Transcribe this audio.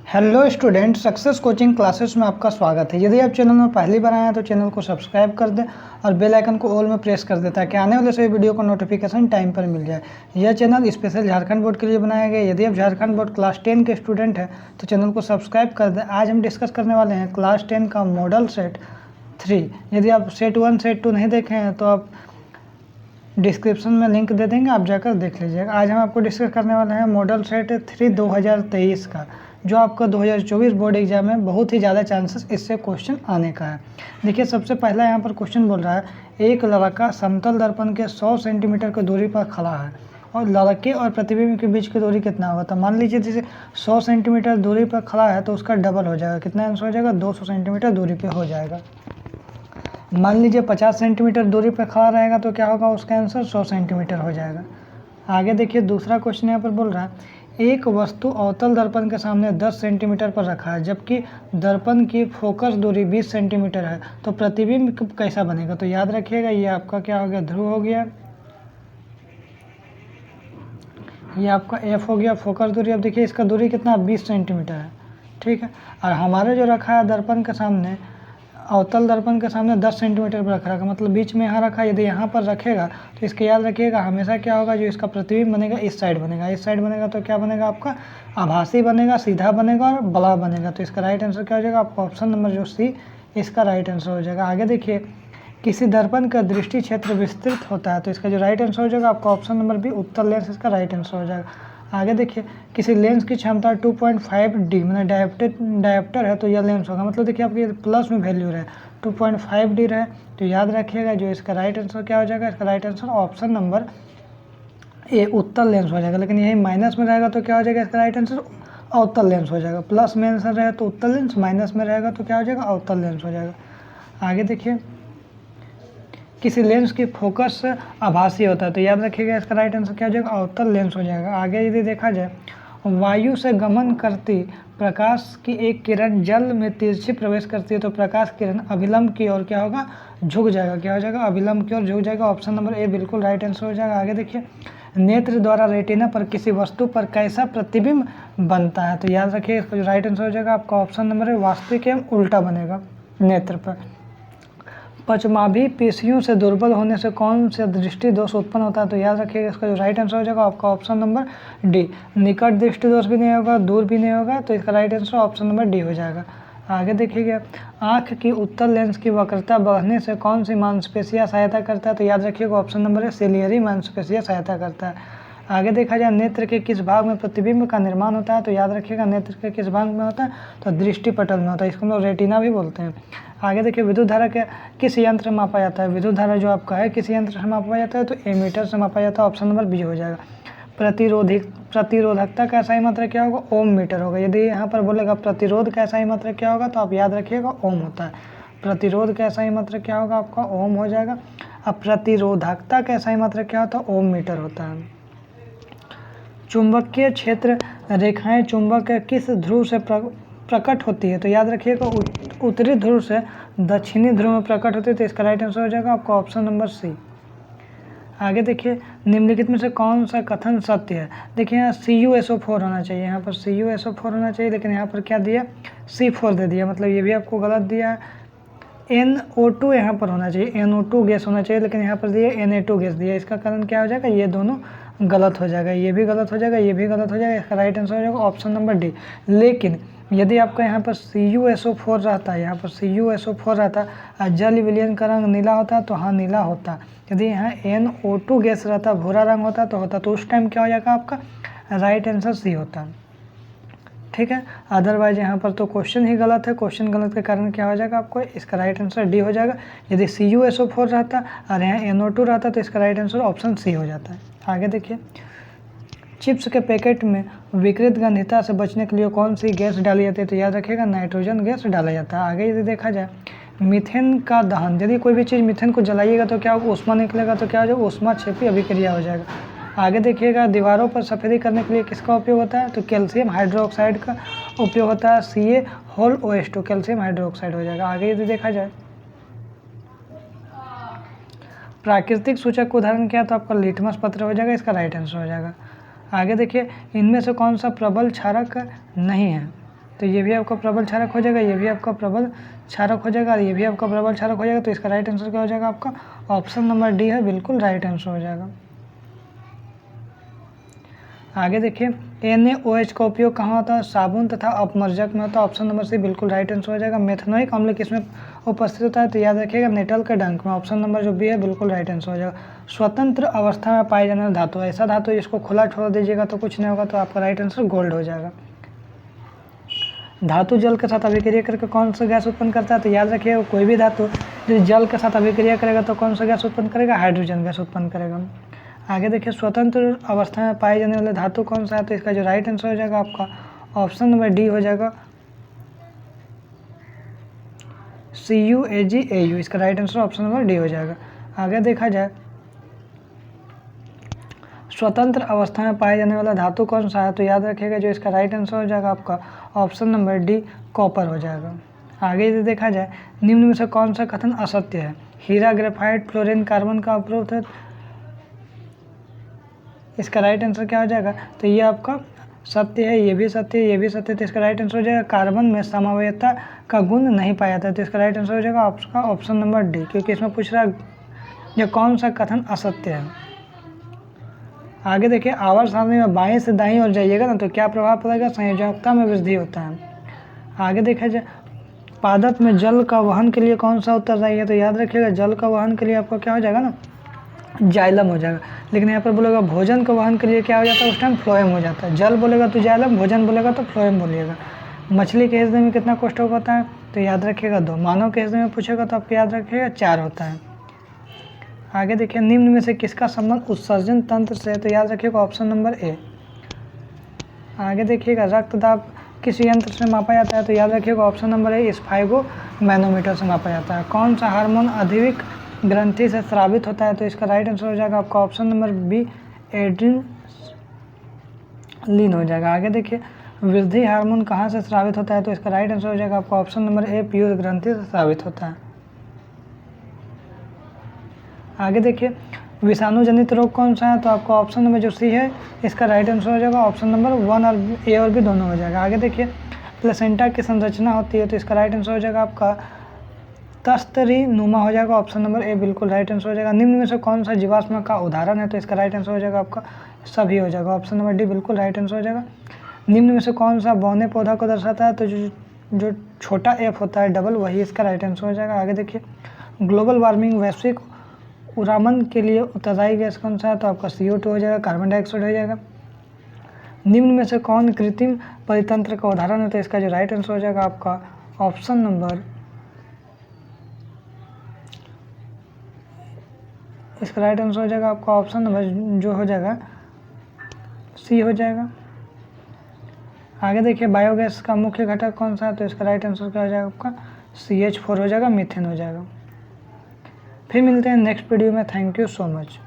Hello student, success coaching classes में आपका स्वागत है। यदि आप चैनल में पहली बार आए हैं तो चैनल को सब्सक्राइब कर दें और बेल आइकन को ऑल में प्रेस कर दें ताकि आने वाले सभी वीडियो को नोटिफिकेशन टाइम पर मिल जाए। यह चैनल स्पेशल झारखंड बोर्ड के लिए बनाया गया है। यदि आप झारखंड बोर्ड क्लास 10 के स्टूडेंट हैं तो चैनल को सब्सक्राइब कर दें। आज हम डिस्कस करने वाले हैं क्लास 10 का मॉडल सेट 3। यदि आप सेट 1 सेट 2 नहीं देखे हैं तो आप डिस्क्रिप्शन में लिंक दे देंगे, आप जाकर देख लीजिएगा। आज हम आपको डिस्कस करने वाले हैं मॉडल सेट 3 2023 का, जो आपका 2024 बोर्ड एग्जाम में बहुत ही ज़्यादा चांसेस इससे क्वेश्चन आने का है। देखिए, सबसे पहला यहाँ पर क्वेश्चन बोल रहा है, एक लड़का समतल दर्पण के 100 सेंटीमीटर की दूरी पर खड़ा है और लड़के और प्रतिबिंब के बीच की दूरी कितना होगा। तो मान लीजिए जैसे 100 सेंटीमीटर दूरी पर खड़ा है तो उसका डबल हो जाएगा। कितना आंसर हो जाएगा? 200 सेंटीमीटर दूरी पर हो जाएगा। मान लीजिए 50 सेंटीमीटर दूरी पर खड़ा रहेगा तो क्या होगा? उसका आंसर 100 सेंटीमीटर हो जाएगा। आगे देखिए, दूसरा क्वेश्चन यहाँ पर बोल रहा है, एक वस्तु अवतल दर्पण के सामने 10 सेंटीमीटर पर रखा है जबकि दर्पण की फोकस दूरी 20 सेंटीमीटर है, तो प्रतिबिंब कैसा बनेगा? तो याद रखिएगा, ये आपका क्या हो गया? ध्रुव हो गया। ये आपका एफ हो गया, फोकस दूरी। अब देखिए इसका दूरी कितना? 20 सेंटीमीटर है, ठीक है। और हमारे जो रखा है दर्पण के सामने, अवतल दर्पण के सामने 10 सेंटीमीटर पर रखा है, मतलब बीच में यहाँ रखा है। यदि यहाँ पर रखेगा तो इसके याद रखिएगा हमेशा क्या होगा? जो इसका प्रतिबिंब बनेगा इस साइड बनेगा। इस साइड बनेगा तो क्या बनेगा? आपका आभासी बनेगा, सीधा बनेगा और बड़ा बनेगा। तो इसका राइट आंसर क्या हो जाएगा? आपका ऑप्शन नंबर जो सी इसका राइट आंसर हो जाएगा। आगे देखिए, किसी दर्पण का दृष्टि क्षेत्र विस्तृत होता है, तो इसका जो राइट आंसर हो जाएगा आपका ऑप्शन नंबर बी उत्तल लेंस इसका राइट आंसर हो जाएगा। आगे देखिए, किसी लेंस की क्षमता 2.5D मतलब डायोप्टर है तो यह लेंस होगा। मतलब देखिए आपकी प्लस में वैल्यू रहे 2.5D रहे तो याद रखिएगा जो इसका राइट आंसर क्या हो जाएगा? इसका right answer option number A उत्तल लेंस हो जाएगा। लेकिन यही माइनस में रहेगा तो क्या हो जाएगा? इसका राइट आंसर अवतल लेंस हो जाएगा। प्लस में आंसर रहे तो उत्तल लेंस, माइनस में रहेगा तो क्या हो जाएगा? अवतल लेंस हो जाएगा। आगे देखिए, किसी लेंस की फोकस आभासी होता है तो याद रखिएगा इसका राइट आंसर क्या हो जाएगा? अवतल लेंस हो जाएगा। आगे यदि देखा जाए, वायु से गमन करती प्रकाश की एक किरण जल में तिरछी प्रवेश करती है तो प्रकाश किरण अभिलंब की ओर क्या होगा? झुक जाएगा। क्या हो जाएगा? अभिलंब की ओर झुक जाएगा। ऑप्शन नंबर ए बिल्कुल राइट आंसर हो जाएगा। आगे देखिए, नेत्र द्वारा रेटिना पर किसी वस्तु पर कैसा प्रतिबिंब बनता है? तो याद रखिए इसका जो राइट आंसर हो जाएगा आपका ऑप्शन नंबर ए वास्तविक एवं उल्टा बनेगा नेत्र पर। पचमाभी पेशियों से दुर्बल होने से कौन सा दृष्टि दोष उत्पन्न होता है? तो याद रखिएगा इसका जो राइट आंसर हो जाएगा आपका ऑप्शन नंबर डी निकट दृष्टि दोष भी नहीं होगा, दूर भी नहीं होगा, तो इसका right answer option number D हो जाएगा। आगे देखिएगा, आँख की उत्तल लेंस की वक्रता बढ़ने से कौन सी मांसपेशियाँ सहायता करता है? तो याद रखिएगा ऑप्शन नंबर है सिलियरी मांसपेशियाँ सहायता करता है। आगे देखा जाए, नेत्र के किस भाग में प्रतिबिंब का निर्माण होता है? तो याद रखिएगा नेत्र के किस भाग में होता है? तो दृष्टि पटल में होता है। इसको हम लोग रेटिना भी बोलते हैं। आगे देखिए, विद्युत धारा के किस यंत्र से मापा जाता है? विद्युत धारा जो आपका है किस यंत्र से मापा जाता है? तो एमीटर से मापा जाता है। ऑप्शन नंबर बी हो जाएगा। प्रतिरोधकता का सही मात्रक क्या होगा? ओम मीटर होगा। यदि यहाँ पर बोलेगा प्रतिरोध का सही मात्रक क्या होगा तो आप याद रखिएगा ओम होता है। प्रतिरोध का सही मात्रक क्या होगा? आपका ओम हो जाएगा। अब प्रतिरोधकता का सही मात्रक क्या होता है? ओम मीटर होता है। चुंबकीय क्षेत्र रेखाएं चुंबक के किस ध्रुव से प्रकट होती है? तो याद रखिएगा उत्तरी ध्रुव से दक्षिणी ध्रुव में प्रकट होती है, तो इसका राइट आंसर हो जाएगा आपका ऑप्शन नंबर सी। आगे देखिए, निम्नलिखित में से कौन सा कथन सत्य है? देखिए यहाँ CuSO4 होना चाहिए, यहाँ पर CuSO4 होना चाहिए, लेकिन यहाँ पर क्या दिया? C4 दे दिया, मतलब ये भी आपको गलत दिया है। NO2 यहाँ पर होना चाहिए, NO2 गैस होना चाहिए, लेकिन यहाँ पर दिया Na2 गैस दिया। इसका कारण क्या हो जाएगा? ये दोनों गलत हो जाएगा, ये भी गलत हो जाएगा, ये भी गलत हो जाएगा। इसका राइट आंसर हो जाएगा ऑप्शन नंबर डी। लेकिन यदि आपका यहाँ पर CuSO4 रहता है, यहाँ पर CuSO4 रहता है, जल विलयन का रंग नीला होता तो हाँ नीला होता। यदि यहाँ NO2 गैस रहता, भूरा रंग होता तो होता, तो उस टाइम क्या हो जाएगा? आपका राइट आंसर सी होता, ठीक है। अदरवाइज यहाँ पर तो क्वेश्चन ही गलत है। क्वेश्चन गलत के कारण क्या हो जाएगा? आपको इसका राइट आंसर डी हो जाएगा। यदि CuSO4 रहता और यहाँ NO2 रहता तो इसका राइट आंसर ऑप्शन सी हो जाता है। आगे देखिए, चिप्स के पैकेट में विकृत गंधिता से बचने के लिए कौन सी गैस डाली जाती है? तो याद रखिएगा नाइट्रोजन गैस डाला जाता है। आगे यदि देखा जाए, मीथेन का दहन, यदि कोई भी चीज़ मीथेन को जलाइएगा तो क्या होगा? ऊष्मा निकलेगा, तो क्या हो जाएगा? ऊष्मा क्षेपी अभिक्रिया हो जाएगा। आगे देखिएगा, दीवारों पर सफेदी करने के लिए किसका उपयोग होता है? तो कैल्शियम हाइड्रोक्साइड का उपयोग होता है, CaOH2 कैल्शियम हाइड्रोक्साइड हो जाएगा। आगे यदि देखा जाए, प्राकृतिक सूचक उदाहरण क्या है? तो आपका लिटमस पत्र हो जाएगा, इसका राइट आंसर हो जाएगा। आगे देखिए, इनमें से कौन सा प्रबल क्षारक नहीं है? तो ये भी आपका प्रबल क्षारक हो जाएगा, ये भी आपका प्रबल क्षारक हो जाएगा और ये भी आपका प्रबल क्षारक हो जाएगा। तो इसका राइट आंसर क्या हो जाएगा आपका ऑप्शन नंबर डी है, बिल्कुल राइट आंसर हो जाएगा। आगे देखिए NaOH का उपयोग कहाँ होता है, साबुन तथा अपमर्जक में होता है, ऑप्शन नंबर सी बिल्कुल राइट आंसर हो जाएगा। मेथनोइक अम्ल किसमें उपस्थित होता है, तो याद रखिएगा नेटल के डंक में, ऑप्शन नंबर जो बी है बिल्कुल राइट आंसर हो जाएगा। स्वतंत्र अवस्था में पाए जाने वाला धातु, ऐसा धातु जिसको खुला छोड़ दीजिएगा तो कुछ नहीं होगा, तो आपका राइट आंसर गोल्ड हो जाएगा। धातु जल के साथ अभिक्रिया करके कौन सा गैस उत्पन्न करता है, तो याद रखिएगा कोई भी धातु जो जल के साथ अभिक्रिया करेगा तो कौन सा गैस उत्पन्न करेगा, हाइड्रोजन गैस उत्पन्न करेगा। आगे देखिए स्वतंत्र अवस्था में पाए जाने वाले धातु कौन सा है, तो इसका जो राइट आंसर हो जाएगा आपका ऑप्शन नंबर डी हो जाएगा CuAgAu, इसका right answer option number D हो जाएगा। आगे देखा जाए स्वतंत्र अवस्था में पाए जाने वाला धातु कौन सा है, तो याद रखिएगा जो इसका राइट आंसर हो जाएगा आपका ऑप्शन नंबर डी कॉपर हो जाएगा। आगे यदि देखा जाए निम्न में से कौन सा कथन असत्य है, हीरा ग्रेफाइट फ्लोरीन कार्बन का अवरोध है, इसका राइट आंसर क्या हो जाएगा, तो ये आपका सत्य है, ये भी सत्य है, ये भी सत्य है, तो इसका राइट आंसर हो जाएगा कार्बन में समवायता का गुण नहीं पाया जाता है, तो इसका राइट आंसर हो जाएगा आपका ऑप्शन नंबर डी, क्योंकि इसमें पूछ रहा है ये कौन सा कथन असत्य है। आगे देखिए आवर्त सारणी में बाएं से दाईं ओर जाइएगा ना तो क्या प्रभाव पड़ेगा, संयोजकता में वृद्धि होता है। आगे देखा जाए पादप में जल का वहन के लिए कौन सा उत्तरदायी है, तो याद रखिएगा जल का वहन के लिए आपका क्या हो जाएगा ना, जाइलम हो जाएगा। लेकिन यहाँ पर बोलेगा भोजन के वहन के लिए क्या हो जाता है, उस टाइम फ्लोएम हो जाता है। जल बोलेगा तो जाइलम, भोजन बोलेगा तो फ्लोएम बोलिएगा। मछली के हृदय में कितना कोष्ठक होता है, तो याद रखिएगा 2। मानव के हृदय में पूछेगा तो आपको याद रखिएगा 4 होता है। आगे देखिए निम्न में से किसका संबंध उत्सर्जन तंत्र से, तो याद रखिएगा ऑप्शन नंबर ए। आगे देखिएगा रक्तदाब किस यंत्र से मापा जाता है, तो याद रखिएगा ऑप्शन नंबर ए स्फाइगो मैनोमीटर से मापा जाता है। कौन सा हार्मोन अधिक ग्रंथि से स्रावित होता है, तो इसका राइट आंसर हो जाएगा आपका ऑप्शन नंबर बी एड्रेनलिन हो जाएगा। आगे देखिए वृद्धि हार्मोन कहाँ से स्रावित होता है, तो इसका राइट आंसर हो जाएगा आपका ऑप्शन नंबर ए पीयूष ग्रंथि से स्रावित होता है। आगे देखिए विषाणु जनित रोग कौन सा है, तो आपका ऑप्शन नंबर जो सी है इसका राइट आंसर हो जाएगा ऑप्शन नंबर 1 और ए और बी दोनों हो जाएगा। आगे देखिए प्लेसेंटा की संरचना होती है, तो इसका राइट आंसर हो जाएगा आपका तस्तरी नुमा हो जाएगा, ऑप्शन नंबर ए बिल्कुल राइट आंसर हो जाएगा। निम्न में से कौन सा जीवाश्म का उदाहरण है, तो इसका राइट आंसर हो जाएगा आपका सभी हो जाएगा, ऑप्शन नंबर डी बिल्कुल राइट आंसर हो जाएगा। निम्न में से कौन सा बौने पौधा को दर्शाता है, तो जो छोटा एफ होता है डबल, वही इसका राइट आंसर हो जाएगा। आगे देखिए ग्लोबल वार्मिंग वैश्विक उरामन के लिए उत्तरदायी गैस कौन सा है, तो आपका CO2 हो जाएगा, कार्बन डाइऑक्साइड हो जाएगा। निम्न में से कौन कृत्रिम परितंत्र का उदाहरण है, तो इसका जो राइट आंसर हो जाएगा आपका ऑप्शन नंबर, इसका राइट आंसर हो जाएगा आपका ऑप्शन नंबर जो हो जाएगा सी हो जाएगा। आगे देखिए बायोगैस का मुख्य घटक कौन सा है, तो इसका राइट आंसर क्या हो जाएगा आपका CH4 हो जाएगा, मीथेन हो जाएगा। फिर मिलते हैं नेक्स्ट वीडियो में, थैंक यू सो मच।